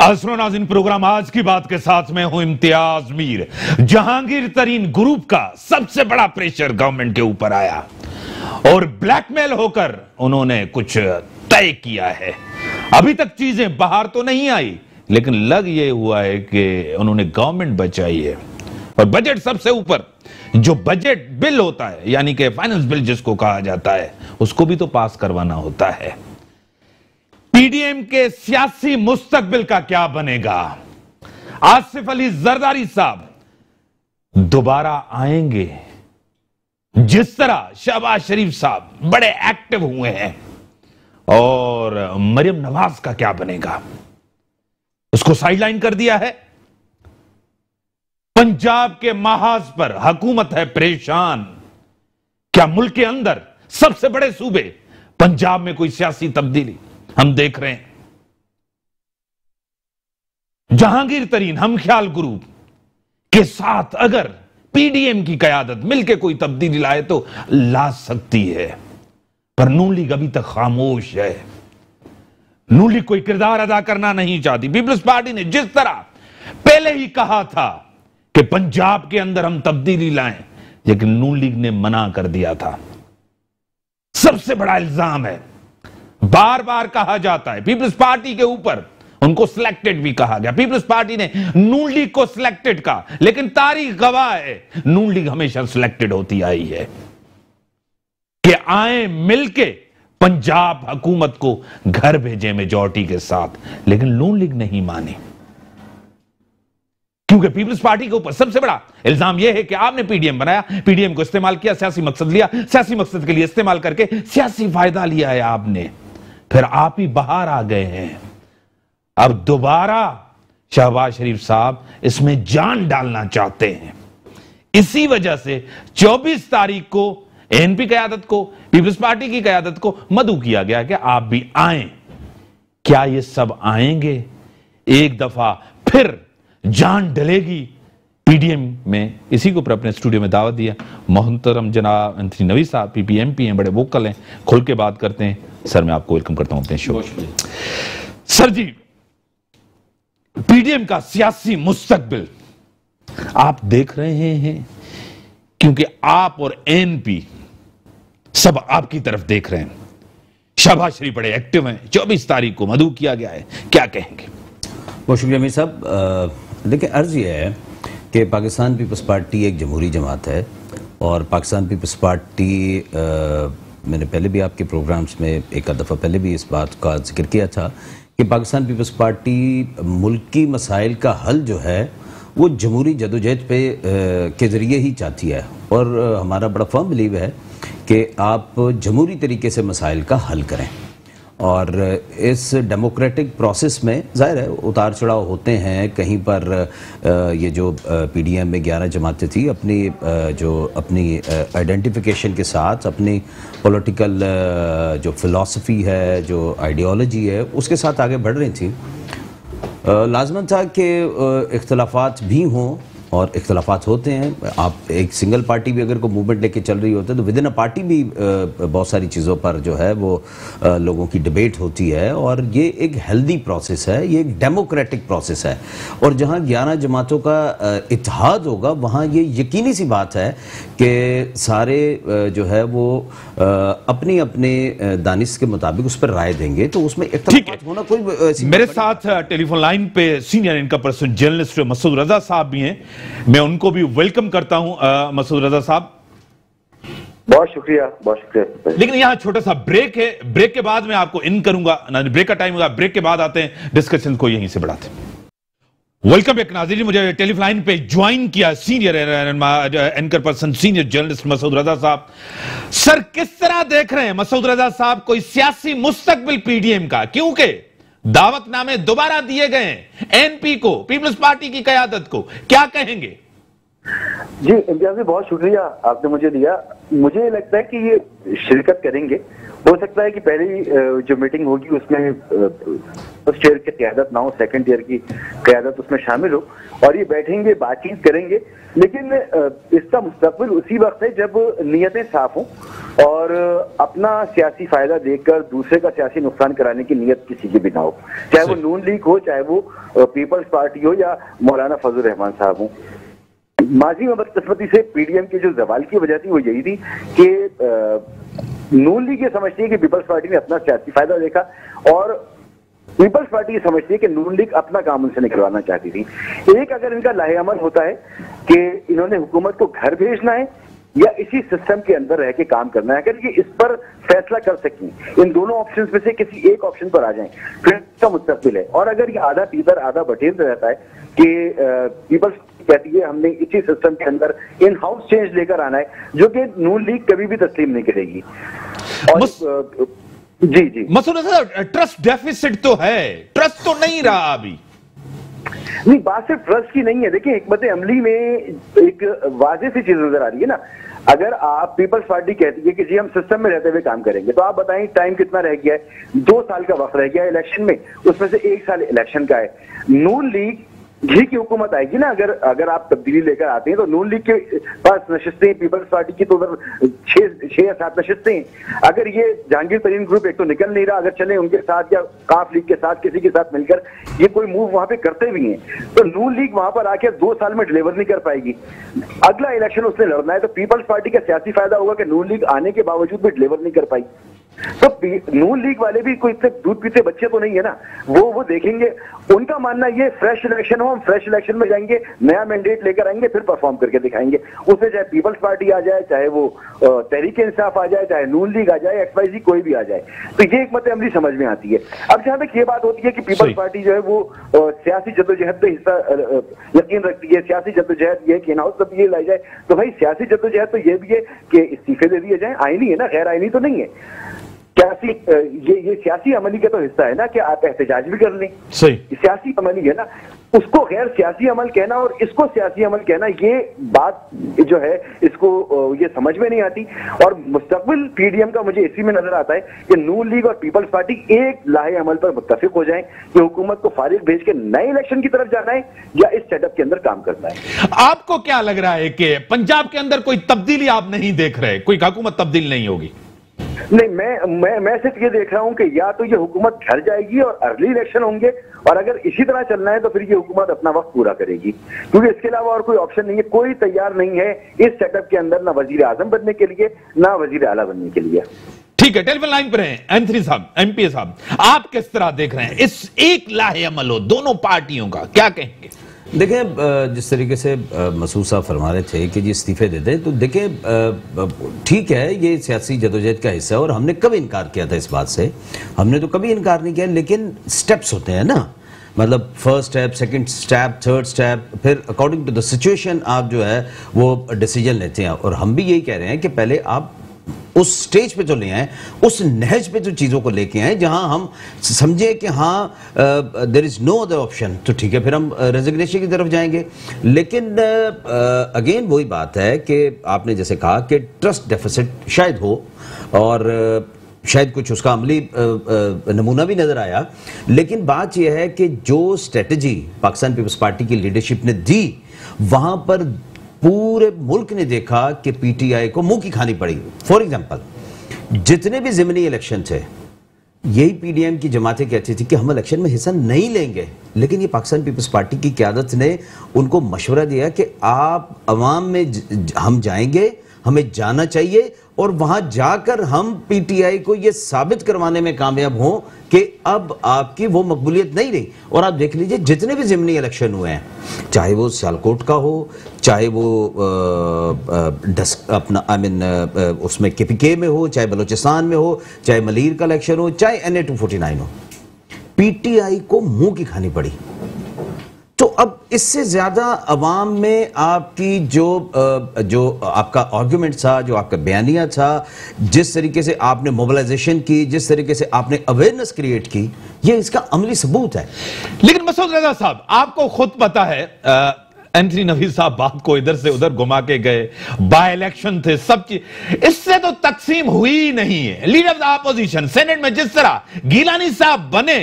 नाज़रीन, प्रोग्राम आज की बात के साथ में हूं इम्तियाज मीर। जहांगीर तरीन ग्रुप का सबसे बड़ा प्रेशर गवर्नमेंट के ऊपर आया और ब्लैकमेल होकर उन्होंने कुछ तय किया है। अभी तक चीजें बाहर तो नहीं आई, लेकिन लग ये हुआ है कि उन्होंने गवर्नमेंट बचाई है। और बजट सबसे ऊपर, जो बजट बिल होता है यानी कि फाइनेंस बिल जिसको कहा जाता है, उसको भी तो पास करवाना होता है। पीडीएम के सियासी मुस्तकबिल का क्या बनेगा? आसिफ अली जरदारी साहब दोबारा आएंगे? जिस तरह शहबाज शरीफ साहब बड़े एक्टिव हुए हैं, और मरियम नवाज का क्या बनेगा? उसको साइडलाइन कर दिया है। पंजाब के महाज पर हुकूमत है परेशान। क्या मुल्क के अंदर सबसे बड़े सूबे पंजाब में कोई सियासी तब्दीली हम देख रहे हैं? जहांगीर तरीन हमख्याल ग्रुप के साथ अगर पीडीएम की कयादत मिलकर कोई तब्दीली लाए तो ला सकती है, पर नून लीग अभी तक खामोश है। नून लीग कोई किरदार अदा करना नहीं चाहती। पीपल्स पार्टी ने जिस तरह पहले ही कहा था कि पंजाब के अंदर हम तब्दीली लाएं, लेकिन नून लीग ने मना कर दिया था। सबसे बड़ा इल्जाम है, बार बार कहा जाता है पीपल्स पार्टी के ऊपर, उनको सिलेक्टेड भी कहा गया। पीपल्स पार्टी ने नून लीग को सिलेक्टेड कहा, लेकिन तारीख गवाह है नून लीग हमेशा सिलेक्टेड होती आई है कि आए मिलके पंजाब हुकूमत को घर भेजे मेजॉरिटी के साथ, लेकिन नून लीग नहीं मानी। क्योंकि पीपल्स पार्टी के ऊपर सबसे बड़ा इल्जाम यह है कि आपने पीडीएम बनाया, पीडीएम को इस्तेमाल किया, सियासी मकसद लिया, सियासी मकसद के लिए इस्तेमाल करके सियासी फायदा लिया है आपने, फिर आप ही बाहर आ गए हैं। अब दोबारा शहबाज शरीफ साहब इसमें जान डालना चाहते हैं। इसी वजह से 24 तारीख को एनपी कयादत को, पीपल्स पार्टी की कयादत को मदऊ किया गया कि आप भी आए। क्या ये सब आएंगे? एक दफा फिर जान डलेगी पीडीएम में। इसी को अपने स्टूडियो में दावत दिया मोहतरम जनाब एंथनी नवी साहब, पीपीएमपी हैं, बड़े वोकल हैं, खुल के बात करते हैं। सर मैं आपको वेलकम करता हूं अपने शो। सर जी, पीडीएम का सियासी मुस्तकबिल आप देख रहे हैं, क्योंकि आप और एनपी सब आपकी तरफ देख रहे हैं। शहबाज शरीफ बड़े एक्टिव हैं, 24 तारीख को मदऊ किया गया है, क्या कहेंगे? बहुत शुक्रिया अमीर साहब। देखिए, अर्ज ये है कि पाकिस्तान पीपल्स पार्टी एक जमहूरी जमात है, और पाकिस्तान पीपल्स पार्टी मैंने पहले भी आपके प्रोग्राम्स में एक दफ़ा पहले भी इस बात का जिक्र किया था कि पाकिस्तान पीपल्स पार्टी मुल्की मसाइल का हल जो है वो जमहूरी जदोजहद पे के ज़रिए ही चाहती है। और हमारा बड़ा फर्म बिलीव है कि आप जमहूरी तरीके से मसाइल का हल करें, और इस डेमोक्रेटिक प्रोसेस में ज़ाहिर है उतार चढ़ाव होते हैं। कहीं पर ये जो पीडीएम में 11 जमातें थी, अपनी आइडेंटिफिकेशन के साथ अपनी पॉलिटिकल जो फिलॉसफी है, जो आइडियोलॉजी है, उसके साथ आगे बढ़ रही थी। लाजमन था कि इख्तलाफात भी हों, और इख्तलाफात होते हैं। आप एक सिंगल पार्टी भी अगर कोई मूवमेंट लेके चल रही होती है तो विद इन अ पार्टी भी बहुत सारी चीज़ों पर जो है वो लोगों की डिबेट होती है, और ये एक हेल्दी प्रोसेस है, ये एक डेमोक्रेटिक प्रोसेस है। और जहाँ 11 जमातों का इत्तेहाद होगा, वहाँ ये यकीनी सी बात है कि सारे जो है वो अपनी अपने दानिश के मुताबिक उस पर राय देंगे, तो उसमें इख्तलाफात होना कोई। मेरे साथ टेलीफोन लाइन पे सीनियर इनका पर्सन जर्नलिस्ट मसूद रजा साहब भी हैं, मैं उनको भी वेलकम करता हूं। मसूद रजा साहब, बहुत शुक्रिया, बहुत शुक्रिया। लेकिन यहां छोटा सा ब्रेक है, ब्रेक के बाद मैं आपको इन करूंगा, ब्रेक का टाइम होगा, ब्रेक के बाद आते हैं, डिस्कशन को यहीं से बढ़ाते हैं। वेलकम बैक नाज़रीन, मुझे टेलीफोन लाइन पे ज्वाइन किया senior anchor person, senior journalist Masood Raza साहब। सर, किस तरह देख रहे हैं मसूद रजा साहब कोई सियासी मुस्तकबिल पीडीएम का? क्योंकि दावतनामे दोबारा दिए गए हैं एनपी को, पीपल्स पार्टी की कयादत को, क्या कहेंगे? जी इम्तियाज जी, बहुत शुक्रिया आपने मुझे दिया। मुझे लगता है कि ये शिरकत करेंगे। हो सकता है कि पहली जो मीटिंग होगी उसमें फर्स्ट ईयर की क़यादत ना हो, सेकंड ईयर की क़यादत उसमें शामिल हो, और ये बैठेंगे, बातचीत करेंगे। लेकिन इसका मुस्तकबिल उसी वक्त है जब नीयतें साफ हों और अपना सियासी फायदा देखकर दूसरे का सियासी नुकसान कराने की नीयत किसी की भी ना हो, चाहे वो नून लीग हो, चाहे वो पीपल्स पार्टी हो या मौलाना फजल रहमान साहब हो। माजी में बदकिस्मती से पीडीएम की जो जवाल की वजह थी वो यही थी कि नून लीग ये समझती है कि पीपल्स पार्टी ने अपना सियासी फायदा देखा और पीपल्स पार्टी ये समझती है कि नून लीग अपना काम उनसे निकलवाना चाहती थी। एक अगर इनका लाहे अमल होता है कि इन्होंने हुकूमत को घर भेजना है या इसी सिस्टम के अंदर रह के काम करना है, अगर ये इस पर फैसला कर सकें, इन दोनों ऑप्शंस में से किसी एक ऑप्शन पर आ जाएं, फिर इसका मुस्तकबिल है। और अगर ये आधा पीतर आधा बटेर रहता है कि पीपल्स कहती है हमने इसी सिस्टम के अंदर इन हाउस चेंज लेकर आना है, जो कि नून लीग कभी भी तस्लीम नहीं करेगी। और जी मसूद साहब, ट्रस्ट डेफिसिट तो है, ट्रस्ट तो नहीं रहा अभी। नहीं, बात सिर्फ ट्रस्ट की नहीं है। देखिए, हिकमत अमली में एक वाज़ेह सी चीज नजर आ रही है ना। अगर आप पीपल्स पार्टी कहती है कि जी हम सिस्टम में रहते हुए काम करेंगे, तो आप बताएं टाइम कितना रह गया है? 2 साल का वक्त रह गया है इलेक्शन में, उसमें से 1 साल इलेक्शन का है। नून लीग घी की हुकूमत आएगी ना, अगर आप तब्दीली लेकर आते हैं तो नून लीग के पास नशिस्तें, पीपल्स पार्टी की तो उधर 6 या 7 नशिस्तें। अगर ये जहांगीर तरीन ग्रुप एक तो निकल नहीं रहा, अगर चले उनके साथ या काफ लीग के साथ किसी के साथ मिलकर ये कोई मूव वहां पे करते भी हैं, तो नून लीग वहां पर आके 2 साल में डिलीवर नहीं कर पाएगी। अगला इलेक्शन उसने लड़ना है तो पीपल्स पार्टी का सियासी फायदा होगा कि नून लीग आने के बावजूद भी डिलीवर नहीं कर पाई। तो नून लीग वाले भी कोई इतने दूध पीते बच्चे तो नहीं है ना, वो देखेंगे। उनका मानना ये फ्रेश इलेक्शन हो, हम फ्रेश इलेक्शन में जाएंगे, नया मैंडेट लेकर आएंगे, फिर परफॉर्म करके दिखाएंगे। उसमें चाहे पीपल्स पार्टी आ जाए, चाहे वो तहरीक इंसाफ आ जाए, चाहे नून लीग आ जाए, XYZ कोई भी आ जाए, तो ये हिकमत अमली समझ में आती है। अब जहां तक ये बात होती है कि पीपल्स पार्टी जो है वो सियासी जद्दोजहद पे हिस्सा यकीन रखती है, सियासी जद्दोजहद ये कि हाउस तब्दीली लाई जाए, तो भाई सियासी जद्दोजहद तो ये भी है कि इस्तीफे दे दिए जाए। आईनी है ना, गैर आईनी तो नहीं है। ये सियासी अमली का तो हिस्सा है ना कि आप एहतजाज भी कर लें। सही, सियासी अमली है ना, उसको गैर सियासी अमल कहना और इसको सियासी अमल कहना, ये बात जो है इसको ये समझ में नहीं आती। और मुस्तकबिल पीडीएम का मुझे इसी में नजर आता है कि नून लीग और पीपल्स पार्टी एक लाहे अमल पर मुत्तफिक हो जाएं कि हुकूमत को फारिग भेज के नए इलेक्शन की तरफ जाना है या इस सेटअप के अंदर काम करना है। आपको क्या लग रहा है कि पंजाब के अंदर कोई तब्दीली आप नहीं देख रहे, कोई हुकूमत तब्दील नहीं होगी? नहीं, मैं सिर्फ ये देख रहा हूं कि या तो ये हुकूमत घर जाएगी और अर्ली इलेक्शन होंगे, और अगर इसी तरह चलना है तो फिर ये हुकूमत अपना वक्त पूरा करेगी, क्योंकि इसके अलावा और कोई ऑप्शन नहीं है। कोई तैयार नहीं है इस सेटअप के अंदर ना वजीर आजम बनने के लिए ना वजीर आला बनने के लिए। ठीक है, टेलीफोन लाइन पर हैं एंथनी साहब, एमपी साहब, आप किस तरह देख रहे हैं इस एक लाहे अमल हो दोनों पार्टियों का, क्या कहेंगे? देखिए, जिस तरीके से मसूद साहब फरमा रहे थे कि जी इस्तीफे दे दें, तो देखिए ठीक है, ये सियासी जदोजहद का हिस्सा है और हमने कब इनकार किया था इस बात से? हमने तो कभी इनकार नहीं किया, लेकिन स्टेप्स होते हैं ना, मतलब first step, second step, third step, फिर अकॉर्डिंग टू द सिचुएशन आप जो है वो डिसीजन लेते हैं। और हम भी यही कह रहे हैं कि पहले आप उस स्टेज पे जो ले आए, उस नहज पे जो चीज़ों को लेके आए जहां हम समझे कि हाँ there is no other option, तो ठीक है, फिर हम रेजिग्नेशन की तरफ जाएंगे। लेकिन अगेन वही बात है कि आपने जैसे कहा कि ट्रस्ट डेफिसिट शायद हो, और शायद कुछ उसका अमली नमूना भी नजर आया। लेकिन बात यह है कि जो स्ट्रेटजी पाकिस्तान पीपल्स पार्टी की लीडरशिप ने दी, वहां पर पूरे मुल्क ने देखा कि पीटीआई को मुंह की खानी पड़ी। फॉर एग्जांपल, जितने भी ज़िमनी इलेक्शन थे, यही पीडीएम की जमातें कहती थी कि हम इलेक्शन में हिस्सा नहीं लेंगे, लेकिन ये पाकिस्तान पीपल्स पार्टी की क़यादत ने उनको मशवरा दिया कि आप अवाम में हम जाएंगे, हमें जाना चाहिए, और वहां जाकर हम पीटीआई को यह साबित करवाने में कामयाब हों कि अब आपकी वो मकबूलियत नहीं रही। और आप देख लीजिए जितने भी ज़िमनी इलेक्शन हुए हैं, चाहे वो सियालकोट का हो, चाहे वो उसमें KPK में हो, चाहे बलूचिस्तान में हो, चाहे मलीर का इलेक्शन हो, चाहे NA 249 हो, पीटीआई को मुंह की खानी पड़ी। तो अब इससे ज्यादा अवाम में आपकी जो आपका आर्गुमेंट था, जो आपका बयानिया था, जिस तरीके से आपने मोबिलाइजेशन की, जिस तरीके से आपने अवेयरनेस क्रिएट की, ये इसका अमली सबूत है। लेकिन मसूद रजा साहब, आपको खुद पता है, एंथनी नवीद साहब बात को इधर से उधर घुमा के गए, बाय इलेक्शन थे, सब चीज, इससे तो तकसीम हुई नहीं है। Leader of the opposition senate में जिस तरह गिलानी साहब बने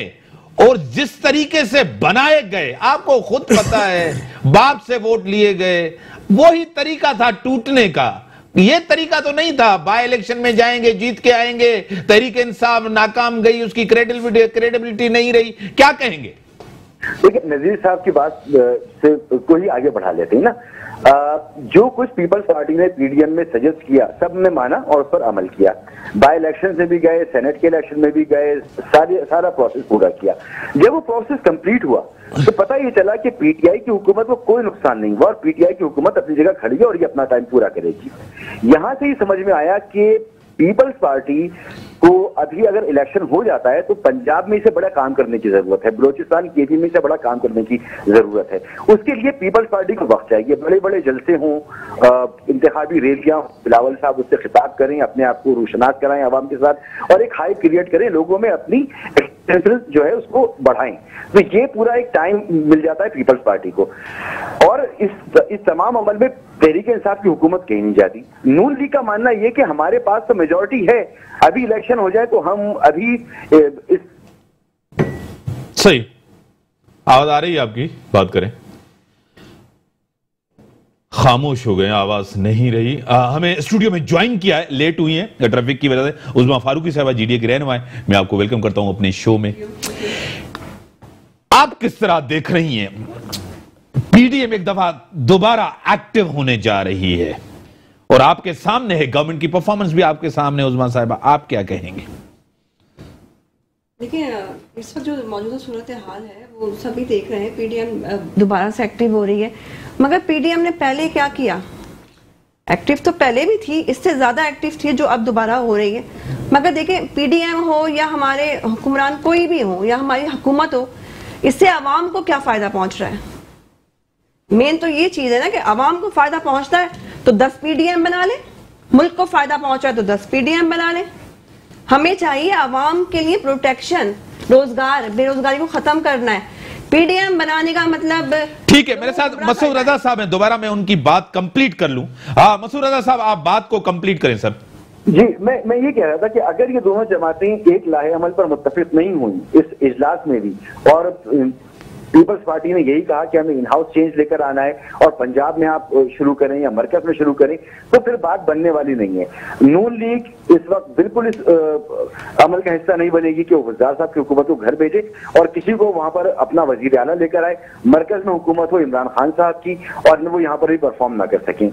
और जिस तरीके से बनाए गए, आपको खुद पता है, बाप से वोट लिए गए, वही तरीका था टूटने का। ये तरीका तो नहीं था बाय इलेक्शन में जाएंगे जीत के आएंगे, तहरीक इंसाफ नाकाम गई, उसकी क्रेडिबिलिटी नहीं रही, क्या कहेंगे? देखिए नजीर साहब की बात से कोई आगे बढ़ा लेते हैं ना। जो कुछ पीपल्स पार्टी ने पीडीएम में सजेस्ट किया सब ने माना और उस पर अमल किया। बाय इलेक्शन में भी गए, सेनेट के इलेक्शन में भी गए, सारा प्रोसेस पूरा किया। जब वो प्रोसेस कंप्लीट हुआ तो पता ये चला कि पीटीआई की हुकूमत को कोई नुकसान नहीं हुआ और पीटीआई की हुकूमत अपनी जगह खड़ी है और ये अपना टाइम पूरा करेगी। यहां से ही समझ में आया कि पीपल्स पार्टी को अभी अगर इलेक्शन हो जाता है तो पंजाब में इसे बड़ा काम करने की जरूरत है, बलोचिस्तान केपी में इसे बड़ा काम करने की जरूरत है। उसके लिए पीपल्स पार्टी को वक्त चाहिए, बड़े बड़े जलसे हों, इंतखाबी रैलियां, बिलावल साहब उससे खिताब करें, अपने आप को रोशनास कराएं आवाम के साथ और एक हाइप क्रिएट करें, लोगों में अपनी एक्सपेंसेस जो है उसको बढ़ाएं। तो ये पूरा एक टाइम मिल जाता है पीपल्स पार्टी को। और इस तमाम अमल में तहरीक इंसाफ की हुकूमत कहीं नहीं जाती। नून लीग का मानना यह कि हमारे पास तो मेजॉरिटी है, अभी इलेक्शन हो जाए तो हम अभी इस सही आवाज आ रही है आपकी, बात करें। खामोश हो गए, आवाज नहीं रही। हमें स्टूडियो में ज्वाइन किया है, लेट हुई है ट्रैफिक की वजह से, उस्मा फारूकी साहब जीडीए की रहनुमा है, मैं आपको वेलकम करता हूं अपने शो में। आप किस तरह देख रही हैं पीडीएम एक दफा दोबारा एक्टिव होने जा रही है और आपके सामने है गवर्नमेंट की परफॉर्मेंस भी आपके सामने, उस्मा साहिबा आप क्या कहेंगे? देखिए इस वक्त जो मौजूदा सूरत हाल है वो सभी देख रहे हैं, पीडीएम दोबारा से एक्टिव हो रही है। मगर पीडीएम ने पहले क्या किया? एक्टिव तो पहले भी थी, इससे ज्यादा एक्टिव थी जो अब दोबारा हो रही है। मगर देखिए पीडीएम हो या हमारे हुक्मरान कोई भी हो या हमारी हुकूमत हो, इससे आवाम को क्या फायदा पहुंच रहा है? मेन तो ये चीज है ना कि आवाम को फायदा पहुंचता है तो 10 पीडीएम बना ले, मुल्क को फायदा पहुंचा है तो 10 पीडीएम बना ले। हमें चाहिए आवाम के लिए प्रोटेक्शन, रोजगार, बेरोजगारी को खत्म करना है। पीडीएम बनाने का मतलब ठीक है। मेरे साथ मसूद रजा साहब हैं, दोबारा मैं उनकी बात कंप्लीट कर लूं। हाँ मसूद रजा साहब आप बात को कंप्लीट करें सर। जी मैं ये कह रहा था कि अगर ये दोनों जमातें एक लाहे अमल पर मुत्तफिक नहीं हुई इस इजलास में भी, और पीपल्स पार्टी ने यही कहा कि हमें इन हाउस चेंज लेकर आना है और पंजाब में आप शुरू करें या मरकज में शुरू करें, तो फिर बात बनने वाली नहीं है। नून लीग इस वक्त बिल्कुल इस अमल का हिस्सा नहीं बनेगी कि वो गुलजार साहब की हुकूमत को घर भेजे और किसी को वहां पर अपना वजीर आला लेकर आए, मरकज में हुकूमत हो इमरान खान साहब की और वो यहाँ पर भी परफॉर्म ना कर सकें।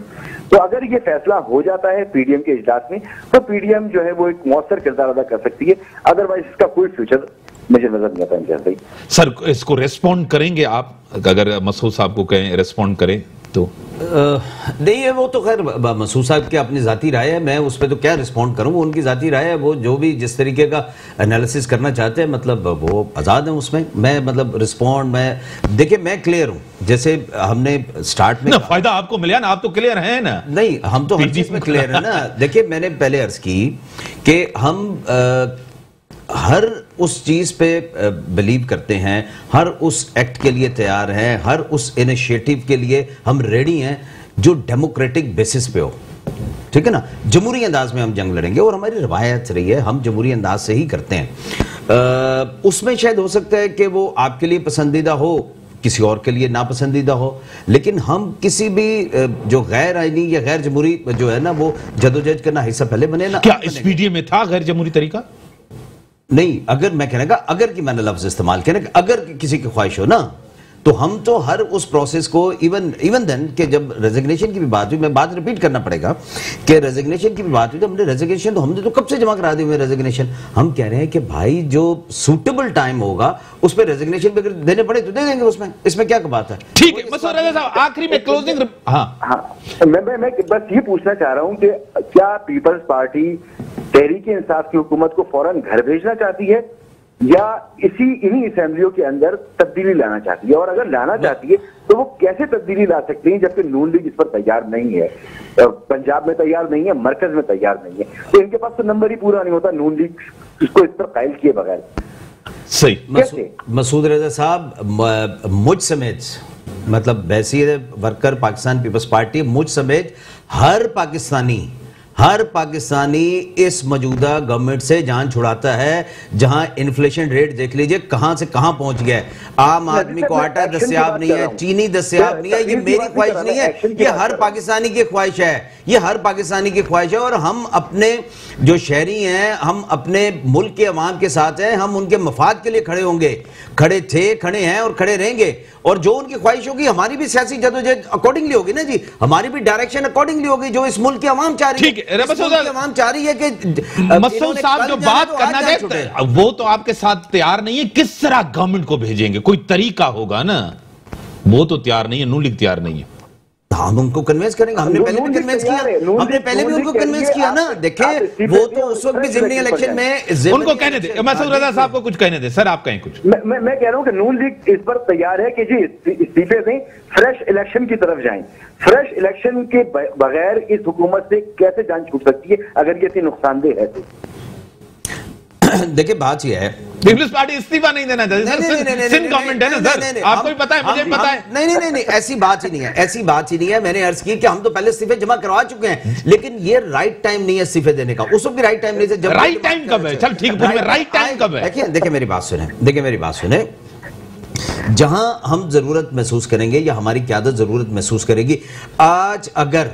तो अगर ये फैसला हो जाता है पीडीएम के इजलास में तो पीडीएम जो है वो एक मौसर किरदार अदा कर सकती है, अदरवाइज इसका कोई फ्यूचर मुझे नजर नहीं आता। सर इसको रेस्पॉन्ड करेंगे आप, अगर मसूद साहब को कहें रेस्पॉन्ड करें तो? नहीं है, वो तो खैर मसूद साहब की अपनी जाती राय है, मैं उस पर तो क्या रिस्पॉन्ड करूं, वो उनकी जाती राय है, वो जो भी जिस तरीके का एनालिसिस करना चाहते हैं मतलब वो आज़ाद है उसमें। मैं मतलब रिस्पॉन्ड देखिए मैं क्लियर हूं, जैसे हमने स्टार्ट में फायदा आपको मिला ना, आप तो क्लियर हैं ना? नहीं हम तो हर चीज में क्लियर है ना। देखिए मैंने पहले अर्ज की कि हम हर उस चीज पे बिलीव करते हैं, हर उस एक्ट के लिए तैयार हैं, हर उस इनिशिएटिव के लिए हम रेडी हैं जो डेमोक्रेटिक बेसिस पे हो, ठीक है ना। जमहूरी अंदाज में हम जंग लड़ेंगे और हमारी रवायत रही है, हम जमहूरी अंदाज से ही करते हैं। उसमें शायद हो सकता है कि वो आपके लिए पसंदीदा हो, किसी और के लिए नापसंदीदा हो, लेकिन हम किसी भी जो गैर आईनी या गैर जमहूरी जो है ना वो जदोजहद करना हिस्सा पहले बने ना। क्या इस पीडीएम में था गैर जमहूरी तरीका? नहीं, अगर मैं कहने का अगर की मैंने लफ्ज इस्तेमाल किया ना, अगर किसी की ख्वाहिश हो ना, तो हम तो हर उस प्रोसेस को इवन देन कि जब रेजिग्नेशन की भी बात हुई, मैं बात रिपीट करना पड़ेगा कि रेजिग्नेशन की भी बात हुई तो हमने रेजिग्नेशन तो हमने तो कब से जमा करा दी हुई रेजिग्नेशन। हम कह रहे हैं कि भाई जो सूटेबल टाइम होगा उस पर रेजिग्नेशन भी अगर देने पड़े तो दे देंगे, उसमें इसमें क्या बात है। ठीक है मसूद रजा साहब आखिरी में क्लोजिंग। हाँ मैं बस ये पूछना चाह रहा हूं कि क्या पीपल्स पार्टी तहरीक इंसाफ की हुकूमत को फौरन घर भेजना चाहती है या इन्हीं असेंबलियों के अंदर तब्दीली लाना चाहती है, और अगर लाना चाहती है तो वो कैसे तब्दीली ला सकती है जबकि नून लीग इस पर तैयार नहीं है, पंजाब में तैयार नहीं है, मरकज में तैयार नहीं है, तो इनके पास तो नंबर ही पूरा नहीं होता नून लीग इसको इस पर कायल किए बगैर। सही मसूद रजा साहब, मुझ समेत मतलब वैसी वर्कर पाकिस्तान पीपल्स पार्टी, मुझ समेत हर पाकिस्तानी, हर पाकिस्तानी इस मौजूदा गवर्नमेंट से जान छुड़ाता है, जहां इन्फ्लेशन रेट देख लीजिए कहां से कहां पहुंच गया है। आम आदमी को आटा दस्तयाब नहीं है, चीनी दस्तयाब नहीं है। ये मेरी ख्वाहिश नहीं है, ये हर पाकिस्तानी की ख्वाहिश है, ये हर पाकिस्तानी की ख्वाहिश है। और हम अपने जो शहरी हैं, हम अपने मुल्क के अवाम के साथ हैं, हम उनके मफाद के लिए खड़े होंगे, खड़े थे, खड़े हैं और खड़े रहेंगे। और जो उनकी ख्वाहिश होगी, हमारी भी सियासी जदोजहद अकॉर्डिंगली होगी ना जी, हमारी भी डायरेक्शन अकॉर्डिंगली होगी जो इस मुल्क की अवाम चाह रही है। अवाम चाह रही है कि मसूद साहब जो बात करना चाहते वो तो आपके साथ तैयार नहीं है। किस तरह गवर्नमेंट को भेजेंगे, कोई तरीका होगा ना, वो तो तैयार नहीं है, नून लीग तैयार नहीं है। हम उनको कन्विंस करेंगे, हमने पहले भी कन्विंस किया, हमने पहले भी उनको कन्विंस किया ना। देखिए वो तो उस वक्त भी ज़िमनी इलेक्शन में उनको कहने दे, मसूद रजा साहब को कुछ कहने दे। सर आप कहें कुछ। मैं कह रहा हूं कि नून लीग इस पर तैयार है कि जी इस्तीफे दें, फ्रेश इलेक्शन की तरफ जाएं। फ्रेश इलेक्शन के बगैर इस हुकूमत से कैसे जान छूट सकती है अगर ये इतनी नुकसानदेह है तो? देखिए बात यह है, पीपल्स पार्टी इस्तीफा नहीं देना चाहती। सिंध गवर्नमेंट है ना सर, आपको भी पता है, मुझे भी पता है। नहीं, ऐसी बात ही नहीं है, ऐसी बात ही नहीं है। मैंने अर्ज की कि हम तो पहले इस्तीफे जमा करवा चुके हैं, लेकिन ये राइट टाइम नहीं है इस्तीफे देने का। उस वक्त भी राइट टाइम नहीं है। राइट टाइम कब है? चल ठीक है, राइट टाइम कब है? देखिए मेरी बात सुने, जहां हम जरूरत महसूस करेंगे या हमारी क़यादत जरूरत महसूस करेगी, आज अगर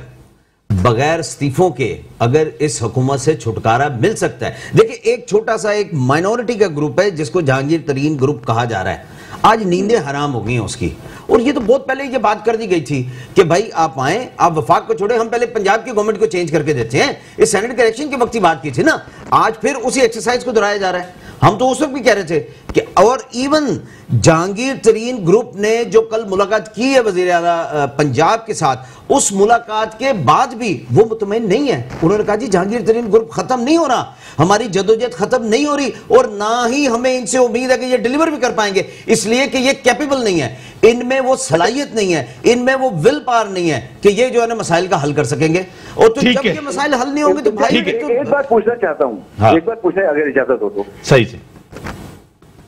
बगैर इस्तीफों के अगर इस हुकूमत से छुटकारा मिल सकता है। देखिए एक छोटा सा एक माइनॉरिटी का ग्रुप है जिसको जहांगीर तरीन ग्रुप कहा जा रहा है, आज नींदें हराम हो गई हैं उसकी। और ये तो बहुत पहले ये बात कर दी गई थी कि भाई आप आए, आप वफाक को छोड़े, हम पहले पंजाब की गवर्नमेंट को चेंज करके देते हैं। इस सेनेट के इलेक्शन के वक्त की बात की थी ना, आज फिर उसी एक्सरसाइज को दोहराया जा रहा है। हम तो उस वक्त भी कह रहे थे कि, और इवन जहांगीर तरीन ग्रुप ने जो कल मुलाकात की है वजीर आला पंजाब के साथ, उस मुलाकात के बाद भी वो मुतमईन नहीं है। उन्होंने कहा जी जहांगीर तरीन ग्रुप खत्म नहीं हो रहा, हमारी जदोजहद खत्म नहीं हो रही, और ना ही हमें इनसे उम्मीद है कि ये डिलीवर भी कर पाएंगे, इसलिए कि ये कैपेबल नहीं है, इनमें वो सलाहियत नहीं है, इनमें वो विल पावर नहीं है कि ये जो है ना मसाइल का हल कर सकेंगे। और तो जब ये मसाइल हल नहीं होंगे तो भाई एक बात पूछना चाहता हूँ, एक बात पूछना अगर इजाजत हो तो। सही से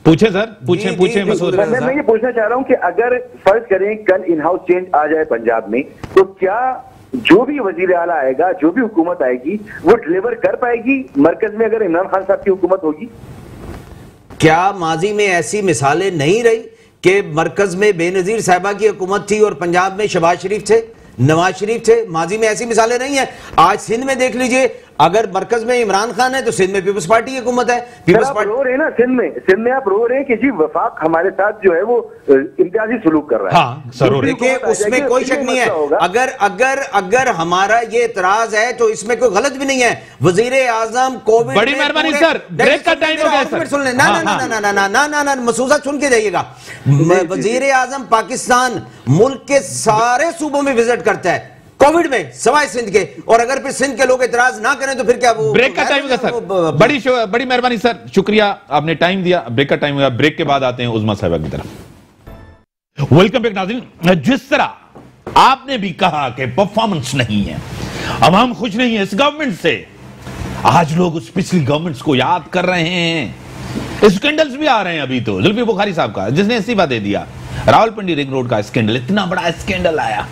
पूछे सर, पूछे मसूद। मैं ये पूछना चाह रहा हूं कि अगर फर्ज करें कल इन हाउस चेंज आ जाए पंजाब में, तो क्या जो भी वजीर आला आएगा, जो भी हुकूमत आएगी, वो डिलीवर कर पाएगी मरकज में अगर इमरान खान साहब की हुकूमत होगी? क्या माजी में ऐसी मिसालें नहीं रही कि मरकज में बेनजीर साहिबा की हुकूमत थी और पंजाब में शहबाज शरीफ थे, नवाज शरीफ थे? माजी में ऐसी मिसालें नहीं है। आज सिंध में देख लीजिए, अगर मरकज में इमरान खान है तो सिंध में पीपल्स पार्टी की हुकूमत है। पीपल्स पार्टी रो रहे हैं ना, सिंध में आप रो रहे हैं कि जी वफाक हमारे साथ जो है वो इम्तियाजी सलूक कर रहा है। हाँ, सर देखिए उसमें कोई शक नहीं है। अगर हमारा ये इतराज है तो इसमें कोई गलत भी नहीं है। वजीर आजम कोविड, बड़ी मेहरबानी सर, ब्रेक का टाइम हो गया सर। सुन ले, ना मसूदा सुन के जाइएगा। वजीर आजम पाकिस्तान मुल्क के सारे सूबों में विजिट करता है कोविड में, सवाए सिंध के, और अगर फिर सिंध के लोग इतराज ना करें तो फिर क्या? वो ब्रेक का टाइम होगा सर। बड़ी मेहरबानी सर, शुक्रिया, आपने टाइम दिया। ब्रेक का टाइम होगा, ब्रेक के बाद आते हैं उज़मा साहिबा की तरफ। वेलकम बैक नाज़रीन। जिस तरह आपने भी कहा कि परफॉर्मेंस नहीं है, अवाम खुश नहीं है इस गवर्नमेंट से, आज लोग उस पिछली गवर्नमेंट्स को याद कर रहे हैं। स्कैंडल्स भी आ रहे हैं। अभी तो जुल्फी बुखारी साहब का, जिसने इस्तीफा दे दिया, रावलपिंडी रिंग रोड का स्कैंडल, इतना बड़ा स्कैंडल आया।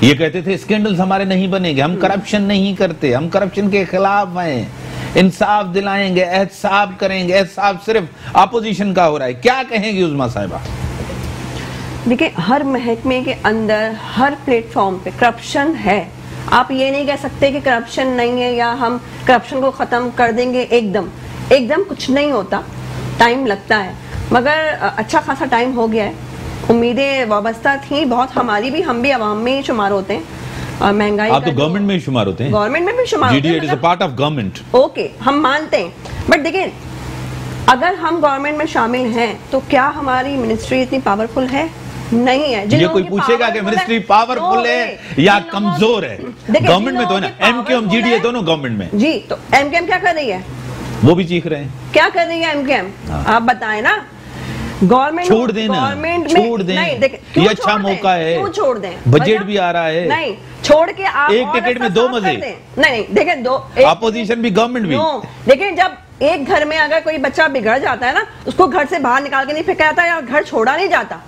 ये कहते थे स्कैंडल्स हमारे नहीं बनेंगे, हम करप्शन नहीं करते, हम करप्शन के खिलाफ हैं, इंसाफ दिलाएंगे, एहतसाब करेंगे। एहतसाब सिर्फ अपोजिशन का हो रहा है। क्या कहेंगी उज़मा साहिबा? देखिए हर महकमे के अंदर, हर प्लेटफॉर्म पे करप्शन है। आप ये नहीं कह सकते कि करप्शन नहीं है या हम करप्शन को खत्म कर देंगे एकदम कुछ नहीं होता, टाइम लगता है। मगर अच्छा खासा टाइम हो गया है, उम्मीदें वाबस्ता थी बहुत, हमारी भी, हम भी अवाम में ही शुमार होते हैं। महंगाई, आप तो गवर्नमेंट में ही शुमार होते हैं। गवर्नमेंट में भी शुमार होते हैं, it is a part of government. Okay, हम मानते हैं, बट देखिए अगर हम गवर्नमेंट में शामिल हैं तो क्या हमारी मिनिस्ट्री इतनी पावरफुल है? नहीं है। ये कोई पूछेगा कि मिनिस्ट्री पावरफुल है या कमजोर है? गवर्नमेंट में तो है ना, एमकेएम जीडीए दोनों गवर्नमेंट में जी। तो एमकेएम क्या कर रही है? वो भी चीख रहे हैं। क्या कर रही है एमकेएम? आप बताएं ना। गवर्नमेंट छोड़ देना, छोड़ दें, ये अच्छा मौका है। क्यों छोड़ दें? बजट भी आ रहा है। नहीं, छोड़ के आप एक टिकट में दो मजे। नहीं देखिए, दो अपोजिशन भी गवर्नमेंट भी। देखिए जब एक घर में अगर कोई बच्चा बिगड़ जाता है ना, उसको घर से बाहर निकाल के नहीं फेंका जाता या घर छोड़ा नहीं जाता,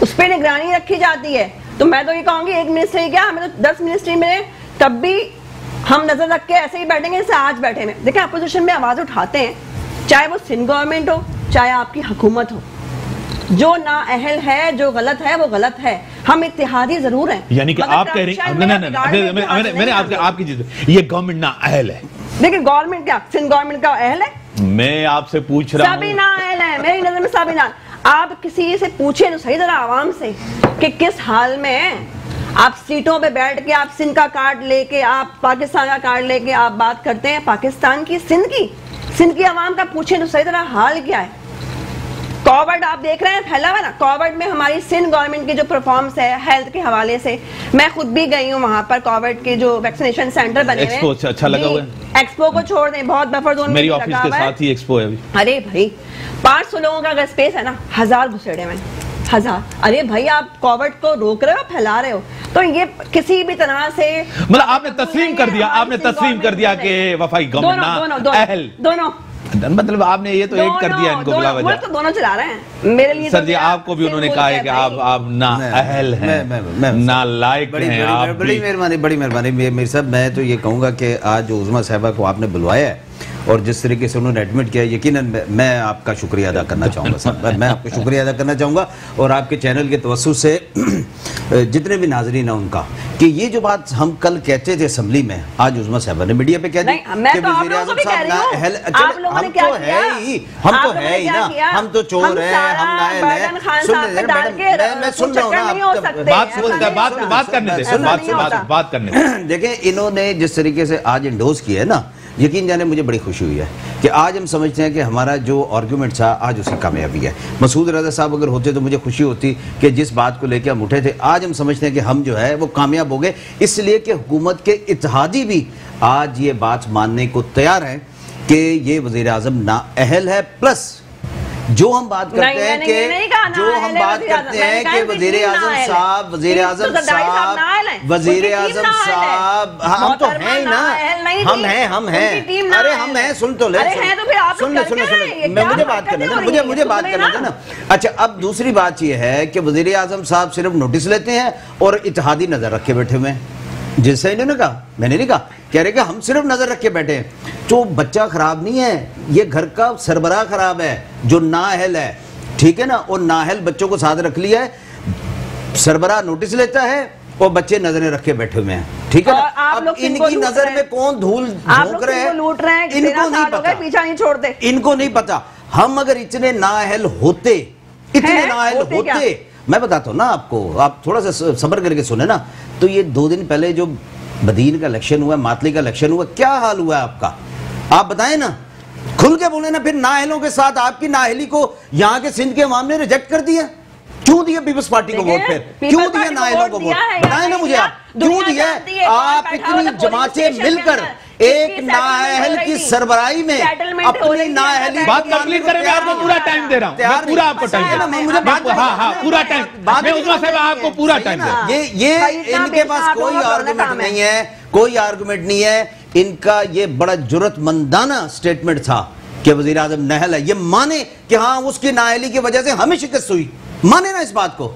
उस पर निगरानी रखी जाती है। तो मैं तो ये कहूंगी एक मिनिस्ट्री क्या, हमें तो 10 मिनिस्ट्री में, तब भी हम नजर रख के ऐसे ही बैठेंगे जैसे आज बैठे हैं। देखिए अपोजिशन में आवाज उठाते हैं, चाहे वो सिंध गवर्नमेंट हो चाहे आपकी हुकूमत हो, जो नाअहल है, जो गलत है वो गलत है। हम इत्तेहादी जरूर हैं। यानी कि आप कह रही हैं मैंने आपकी चीज, ये गवर्नमेंट नाअहल है। देखिए गवर्नमेंट क्या सिंध गवर्नमेंट का अहल है? मैं आपसे पूछ रहा हूं, सभी नाअहल है मेरी नजर में, सभी ना। आप किसी से पूछे तो सही तरह आवाम से कि किस हाल में है। आप सीटों पे बैठ के आप सिंध का कार्ड लेके, आप पाकिस्तान का कार्ड लेके आप बात करते हैं पाकिस्तान की, सिंध की आवाम का पूछे तो सही तरह हाल क्या है। कोविड आप देख रहे हैं फैला हुआ ना, कोविड में हमारी सिंध गवर्नमेंट की जो परफॉर्मेंस है हेल्थ के हवाले से, मैं खुद भी गई हूँ वहां पर, कोविड के जो वैक्सीनेशन सेंटर बने हुए हैं। अच्छा लगा हुआ है। एक्सपो को छोड़ दें, बहुत बफर जोन मेरी ऑफिस के साथ ही एक्सपो है अभी। अरे भाई 500 लोगों का अगर स्पेस है ना, 1000 घुसेड़े में, 1000। अरे भाई आप कोविड को रोक रहे हो, फैला रहे हो, तो ये किसी भी तरह से मतलब आपने तस्लीम कर दिया, कि वफाई गवर्नमेंट अहल दोनों, मतलब आपने ये तो एक कर दिया इनको बिला वजह। तो दोनों चला रहे हैं मेरे लिए। सर जी आपको भी उन्होंने कहा है कि आप ना अहल हैं, ना लायक हैं। आप बड़ी मेहरबानी मेरे साहब। मैं तो ये कहूँगा कि आज जो उज़मा साहिबा को आपने बुलवाया है और जिस तरीके से उन्होंने एडमिट किया, यकीनन मैं आपका शुक्रिया अदा करना चाहूँगा सर। मैं आपका शुक्रिया अदा करना चाहूँगा और आपके चैनल के तवज्जुह से जितने भी नाजरीन हैं उनका, कि ये जो बात हम कल कहते थे असम्बली में, आज उज़मा साहिबा ने मीडिया पे कह दी कि वज़ीर-ए-आज़म साहब नाअहल। हम तो है ही ना, हम तो चोर हैं, हम नाअहल हैं। मैं सुन रहा हूँ ना, बात करने देखें इन्होंने जिस तरीके से आज इंडोज किया है ना, यकीन जाने मुझे बड़ी खुशी हुई है कि आज हम समझते हैं कि हमारा जो आर्गूमेंट था आज उसकी कामयाबी है। मसूद रज़ा साहब अगर होते तो मुझे खुशी होती कि जिस बात को लेकर हम उठे थे, आज हम समझते हैं कि हम जो है वो कामयाब हो गए, इसलिए कि हुकूमत के इत्तेहादी भी आज ये बात मानने को तैयार हैं कि ये वज़ीर-ए-आज़म नाअहल है। प्लस जो हम बात करते हैं कि वज़ीर-ए-आज़म साहब हम तो हैं ही ना, हम हैं। अरे हम हैं, सुन तो ले, सुन मुझे बात करने दे, मुझे बात करने दे ना। अच्छा अब दूसरी बात यह है कि वज़ीर-ए-आज़म साहब सिर्फ नोटिस लेते हैं और इत्तेहादी नजर रखे बैठे हुए हैं। जैसे इन्होंने कहा, मैंने नहीं कहा, कह रहे कि हम सिर्फ नजर रख के बैठे हैं। तो बच्चा खराब नहीं है, ये घर का सरबराह खराब है जो नाअहल है, ठीक है ना। और नाअहल बच्चों को साथ रख लिया है, सरबराह नोटिस लेता है और बच्चे नजरें रख के बैठे हुए हैं, ठीक है ना। अब इनकी नजर में कौन धूल झोंक रहे हैं, इनको नहीं पता, पीछा नहीं छोड़ते, इनको नहीं पता। हम अगर इतने नाअहल होते, इतने नाअहल होते, मैं बताता हूँ ना आपको, आप थोड़ा सा सब्र करके सुने ना। तो ये 2 दिन पहले जो बदीन का इलेक्शन हुआ, मातली का इलेक्शन हुआ, क्या हाल हुआ है आपका, आप बताएं ना, खुल के बोले ना। फिर नाअहलों के साथ आपकी नाअहली को यहाँ के सिंध के अवाम ने रिजेक्ट कर दिया। क्यों दिया पीपल्स पार्टी को वोट? फिर क्यों दिया नाअहलों को वोट? बताएं ना मुझे आप, क्यों दिया? आप इतनी जमातें मिलकर एक नाअहल की सरबराही में अपनी नाअहली बात कंप्लीट करें। मैं आपको पूरा टाइम दे रहा हूं, मैं पूरा आपको टाइम दे रहा हूं, मुझे बात, हाँ पूरा टाइम, मैं उज़मा साहिब आपको पूरा टाइम दे रहा हूं। ये इनके पास कोई आर्गुमेंट नहीं है, कोई आर्गुमेंट नहीं है। इनका ये बड़ा जुर्रतमंदाना स्टेटमेंट था कि वज़ीर-ए-आज़म नाअहल है। ये माने कि हाँ उसकी नाअहली की वजह से हमें शिकस्त हुई, माने ना इस बात को,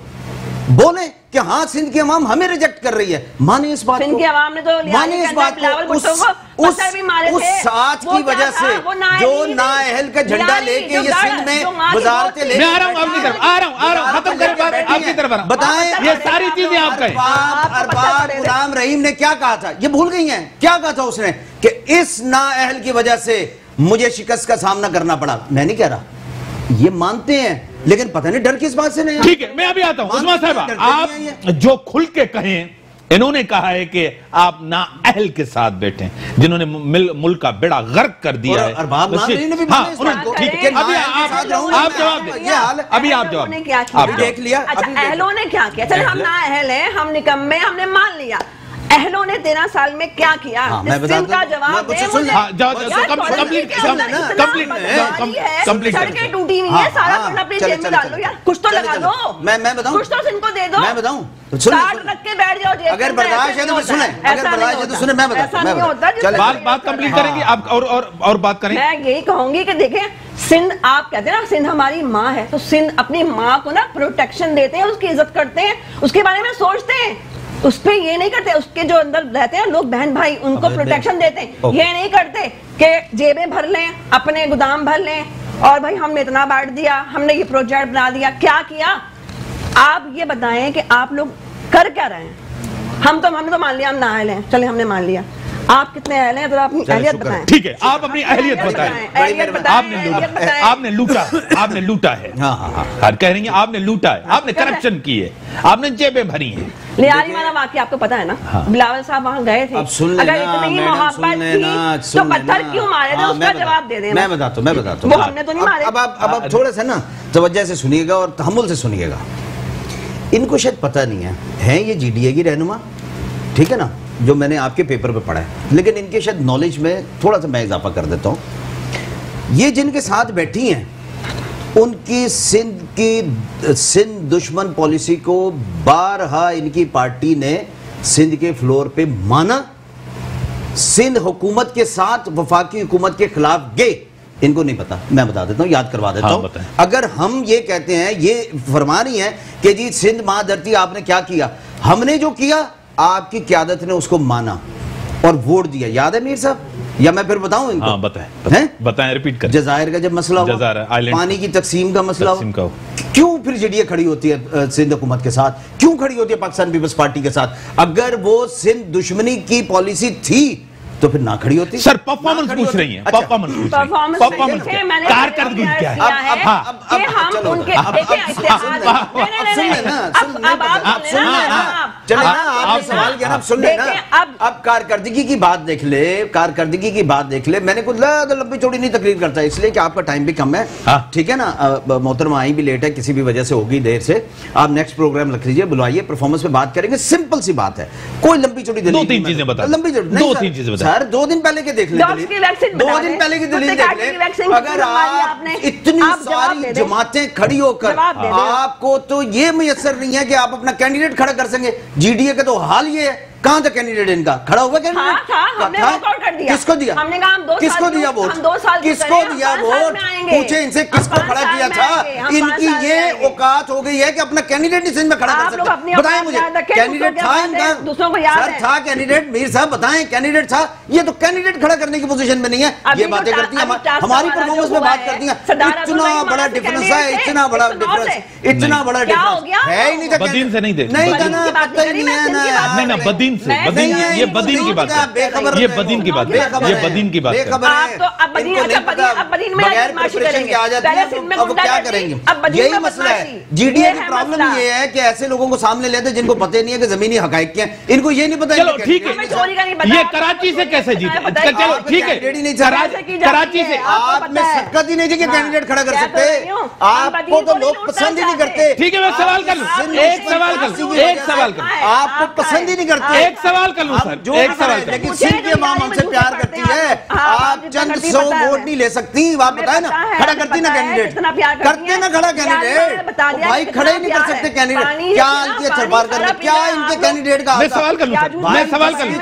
बोले कि हाँ सिंध की अवाम हमें रिजेक्ट कर रही है, माने इस बात को, माने इस बात को। उस साथ की वजह से जो नाअहल का झंडा लेके ये सिंध में वज़ारतें ले, मैं आ रहा हूं आपकी तरफ, आ रहा हूं, खत्म कर बात आपकी तरफ आ रहा हूं। बताएं ये सारी चीजें आप कहें। अरबाब गुलाम रहीम ने क्या कहा था, ये भूल गई हैं? क्या कहा था उसने कि इस नाअहल की वजह से मुझे शिकस्त का सामना करना पड़ा। मैं नहीं कह रहा, ये मानते हैं, लेकिन पता नहीं डर किस बात से नहीं। ठीक है, मैं अभी आता हूं। उज़मा साहिबा आप जो खुल के कहें, इन्होंने कहा है कि आप नाअहल के साथ बैठे, जिन्होंने मुल्क का बेड़ा गर्क कर दिया है। ठीक है, अभी आप जवाब दें, अभी आप जवाब देख लिया। अहलों ने क्या किया? चलो हम नाअहल हैं, हम निकम्मे, हमने मान लिया। अहलों ने 13 साल में क्या किया? का जवाब सड़कें टूटी हुई है, सारा कुछ अपनी जेब में डाल लो यार, कुछ तो लगा दो। मैं बताऊं, कुछ तो इनको दे दो। मैं बताऊं, रख के बैठ जाओ जेब में। अगर बर्दाश्त है तो सुने, अगर बर्दाश्त है तो सुने, मैं बताऊं। बात कंप्लीट करेंगे आप और बात करें। मैं यही कहूंगी कि देखें, सिंध, आप कहते हैं ना सिंध हमारी माँ है, तो सिंध अपनी माँ को ना प्रोटेक्शन देते हैं, उसकी इज्जत करते हैं, उसके बारे में सोचते हैं। उस पे ये नहीं करते, उसके जो अंदर रहते हैं लोग बहन भाई उनको प्रोटेक्शन देते हैं। ये नहीं करते कि जेबें भर लें, अपने गोदाम भर लें और भाई हमने इतना बांट दिया, हमने ये प्रोजेक्ट बना दिया। क्या किया? आप ये बताएं कि आप लोग कर क्या रहे हैं? हमने तो मान लिया हम नाअहल हैं, चले हमने मान लिया। आप कितने अहल हैं? तो अपनी अहलियत बताएं। ठीक है, आप अपनी अहलियत बताएं। आपने लूटा है। हाँ, कह रही हैं आपने लूटा है, आपने करप्शन की है, आपने जेबें भरी हैं। लियारी वाला वाकया आपको पता है ना? बिलावल साहब वहाँ गए थे, अगर इतनी मोहब्बत थी तो पत्थर क्यों मारे थे? उसका जवाब दे देना। मैं बताता हूँ वो हमने तो नहीं मारे। अब आप थोड़ा सा ना तवज्जो से सुनिएगा और तहम्मुल से सुनिएगा। इनको शायद पता नहीं है ये जीडीए की रहनुमा, ठीक है ना, जो मैंने आपके पेपर पे पढ़ा है, लेकिन इनके शायद नॉलेज में थोड़ा सा मैं इजाफा कर देता हूँ। ये जिनके साथ बैठी हैं उनकी सिंध दुश्मन पॉलिसी को बारहा इनकी पार्टी ने सिंध के फ्लोर पे माना, सिंध हुकूमत के साथ वफाकी हुकूमत के खिलाफ गए। इनको नहीं पता, मैं बता देता हूँ, याद करवा देता हूँ। अगर हम ये कहते हैं, ये फरमा रही हैं कि जी सिंध महाधरती आपने क्या किया, हमने जो किया आपकी क़यादत ने उसको माना और वोट दिया। याद है मीर साहब? या मैं फिर बताऊं इनको? हाँ, बताएं, रिपीट करें। जजायर का जब मसला हुआ, पानी की तकसीम का मसला हुआ, क्यों फिर जेडीए खड़ी होती है सिंध हुकूमत के साथ? क्यों खड़ी होती है पाकिस्तान पीपल्स पार्टी के साथ? अगर वो सिंध दुश्मनी की पॉलिसी थी तो फिर ना खड़ी होती। सर परफॉर्मेंस पूछ रही हैं, परफॉर्मेंस कारकर्दगी क्या है? अब कारकर्दगी की बात देख ले, कारकर्दगी की बात देख ले। मैंने कुछ लंबी चौड़ी नहीं तकरीर करता इसलिए कि आपका टाइम भी कम है, ठीक है ना। मोहतरमा आई भी लेट है, किसी भी वजह से होगी देर से। आप नेक्स्ट प्रोग्राम रख लीजिए, बुलाइए, परफॉर्मेंस पे बात करेंगे। सिंपल सी बात है, कोई लंबी चौड़ी दो तीन चीजें बता, लंबी चौड़ी दो तीन चीजें बता। सर 2 दिन पहले के देख ले, 2 दिन पहले की दलील देख ले। अगर आप इतनी सारी जमातें खड़ी होकर, आपको तो ये मुयस्सर नहीं है कि आप अपना कैंडिडेट खड़ा कर सकेंगे। जीडीए का तो हाल ये है, कहां था कैंडिडेट इनका? खड़ा हुआ कैंडिडेट किसको दिया? किसको दिया वोट? किसको दिया वोट? पूछे इनसे किसको खड़ा किया था? इनकी ये औकात हो गई है कि अपना कैंडिडेट नहीं में खड़ा कर सकते। बताएं मुझे, कैंडिडेट था इनका? सर था कैंडिडेट? मीर साहब बताएं, कैंडिडेट था? ये तो कैंडिडेट खड़ा करने की पोजीशन में नहीं है। ये बातें करती है, हमारी परफॉर्मेंस में बात करती है। इतना बड़ा डिफरेंस है, इतना बड़ा डिफरेंस, इतना बड़ा डिफरेंस है ही नहीं। बदीन से नहीं दे, नहीं कहना, पता ही नहीं है ना। बदीन से, ये बदीन की बात है, ये बदीन की बात है, ये बदीन की बात है। आप तो अब बदीन में प्रिपरेशन के आ जाती है, अब वो क्या करेंगे? यही मसला है। जीडीए की प्रॉब्लम ये है कि ऐसे लोगों को सामने लेते हैं जिनको पता नहीं है कि जमीनी हकायक क्या है। इनको ये नहीं पता। चलो ठीक है, ये कराची से कैसे जीते? चलो ठीक है, कराची से आप में शक्कत ही नहीं थी कि कैंडिडेट खड़ा कर सकते। आपको तो लोग पसंद ही नहीं करते। ठीक है, मैं सवाल कर लूं, एक सवाल कर लूं, एक सवाल कर लूं। आपको पसंद ही नहीं करते। एक सवाल कर लूं सर, एक सवाल कर। लेकिन सिंध की आवाम हमसे प्यार करती है। आप चंद 100 वोट नहीं ले सकती। आप बताए ना, खड़ा करती ना कैंडिडेट, करते ना खड़ा कैंडिडेट। भाई खड़े ही नहीं कर सकते कैंडिडेट। क्या इनके सरकार कर, क्या इनके कैंडिडेट का? मैं सवाल कर लूं सर, मैं सवाल कर लूं,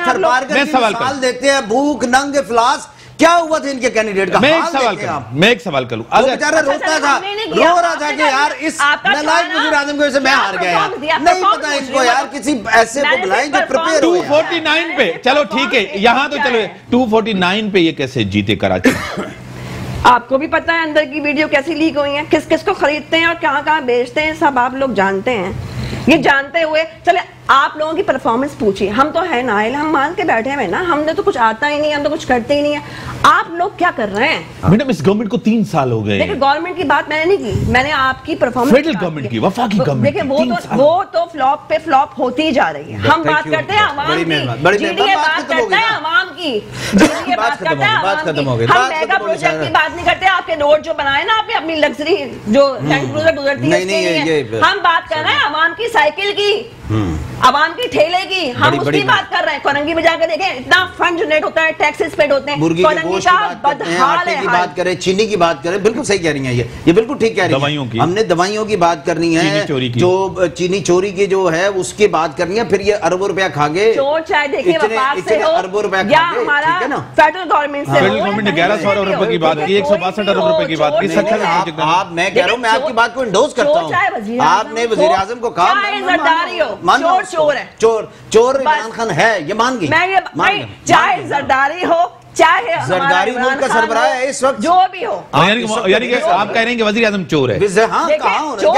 मैं सवाल कर देते हैं, भूख नंग इफ्लास। क्या हुआ था इनके कैंडिडेट का? मैं एक सवाल करूं, मैं एक सवाल करूं। वो बेचारा रोता था, रो रहा था कि यार इस नालायक वज़ीर आज़म को मैं हार गया यार। नहीं पता इनको यार, किसी ऐसे को बुलाएं जो प्रिपेयर हो। 249 पे चलो ठीक है, यहां तो चलो 249 पे ये कैसे जीते कराची? आपको भी पता है अंदर की वीडियो कैसी लीक हुई है, किस किस को खरीदते हैं और कहां कहां बेचते हैं, सब आप लोग जानते हैं। ये जानते हुए चले आप लोगों की परफॉर्मेंस पूछिए। हम तो है नाइल, हम मान के बैठे हुए ना, हमने तो कुछ आता ही नहीं, हम तो कुछ करते ही नहीं है। आप लोग क्या कर रहे हैं? मैडम इस गवर्नमेंट को 3 साल हो गए। देखिए गवर्नमेंट की बात मैंने नहीं की, मैंने आपकी परफॉर्मेंस, फेडरल गवर्नमेंट की, वफाकी गवर्नमेंट। देखिए वो तो फ्लॉप पे फ्लॉप होती ही जा रही है। हम बात करते हैं आवाम की, जीडीए बात करता है आवाम की, जीडीए बात करता है आवाम की। हम मेगा प्रोजेक्ट की बात नहीं करते। आपके रोड जो बनाए ना आपने, अपनी लग्जरी जो लैंड क्रूजर गुजरती है, हम बात कर रहे हैं आवाम की साइकिल की, आवाम की ठेले की, हम उसकी बात कर रहे हैं। कोरंगी में जाकर देखें, इतना फंड जनरेट होता है, टैक्सेस पेड होते हैं। मुर्गी के गोश्त की बात करते हैं, आटे की बात करें, चीनी की बात करें, बिल्कुल सही कह रही हैं ये बिल्कुल ठीक कह रही हैं। दवाइयों की, हमने दवाइयों की बात करनी है, जो चीनी चोरी की जो है उसकी बात करनी है। फिर ये अरबों रुपया खा गए, चोर चाहे देखिए अरबों रुपया या हमारा फेडरल गवर्नमेंट से, फेडरल गवर्नमेंट ने 1100 अरब रुपए की बात की, 162 अरब रुपए की बात की। आप, मैं कह रहा हूँ, मैं आपकी बात को इंडोर्स करता हूँ। आपने वज़ीर आज़म को कहा, चोर चोर है, चोर इमरान खान है, ये मान गई। मैं ये चाहे जरदारी हो, चाहे जरदारी मुल्क का सरबराह है इस वक्त, जो भी हो। यानी कि आप कह रहे हैं कि वजीर आजम चोर है। हाँ, चोर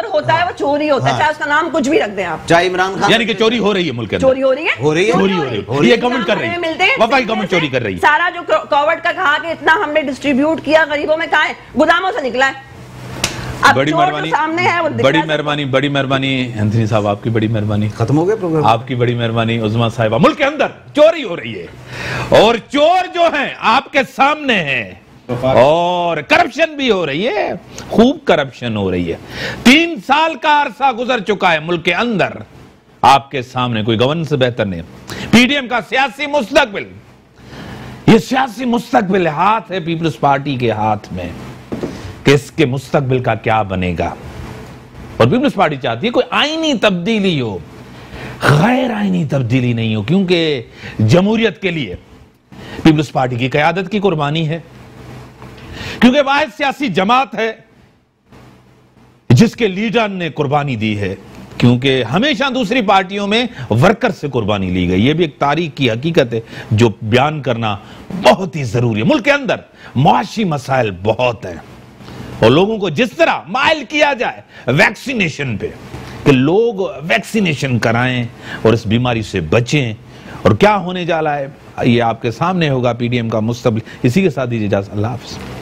होता है वो चोरी होता है, चाहे उसका नाम कुछ भी रख दें आप। चाहे इमरान खान, यानी कि चोरी हो रही है मुल्क के अंदर, चोरी हो रही है, हो रही है, चोरी हो रही है, ये गवर्नमेंट कर रही है, वफाकी गवर्नमेंट चोरी कर रही है। सारा जो कोविड का कहा कि इतना हमने डिस्ट्रीब्यूट किया गरीबों में, कहा है गुदामों से निकला है। बड़ी मेहरबानी, सामने है वो, बड़ी मेहरबानी एंथनी साहब, आपकी बड़ी मेहरबानी। खत्म हो गया प्रोग्राम, आपकी बड़ी मेहरबानी उज़मा साहिबा। मुल्क के अंदर चोरी हो रही है और चोर जो हैं आपके सामने हैं, और करप्शन भी हो रही है, खूब करप्शन हो रही है। 3 साल का अरसा गुजर चुका है मुल्क के अंदर, आपके सामने कोई गवर्नेंस से बेहतर नहीं। पीडीएम का सियासी मुस्तकबिल, ये सियासी मुस्तकबिल हाथ है पीपल्स पार्टी के हाथ में कि इसके मुस्तकबिल का क्या बनेगा। और पीपल्स पार्टी चाहती है कोई आईनी तब्दीली हो, गैर आईनी तब्दीली नहीं हो, क्योंकि जमहूरियत के लिए पीपल्स पार्टी की क़यादत की कुर्बानी है, क्योंकि वाहिद सियासी जमात है जिसके लीडर ने कुर्बानी दी है, क्योंकि हमेशा दूसरी पार्टियों में वर्कर से कुर्बानी ली गई। यह भी एक तारीख की हकीकत है जो बयान करना बहुत ही जरूरी है। मुल्क के अंदर मुआशी मसाइल बहुत हैं और लोगों को जिस तरह माइल किया जाए वैक्सीनेशन पे कि लोग वैक्सीनेशन कराएं और इस बीमारी से बचें, और क्या होने जा रहा है ये आपके सामने होगा। पीडीएम का मुस्तकबिल, इसी के साथ दीजिए इजाज़त, अल्लाह हाफ़िज़।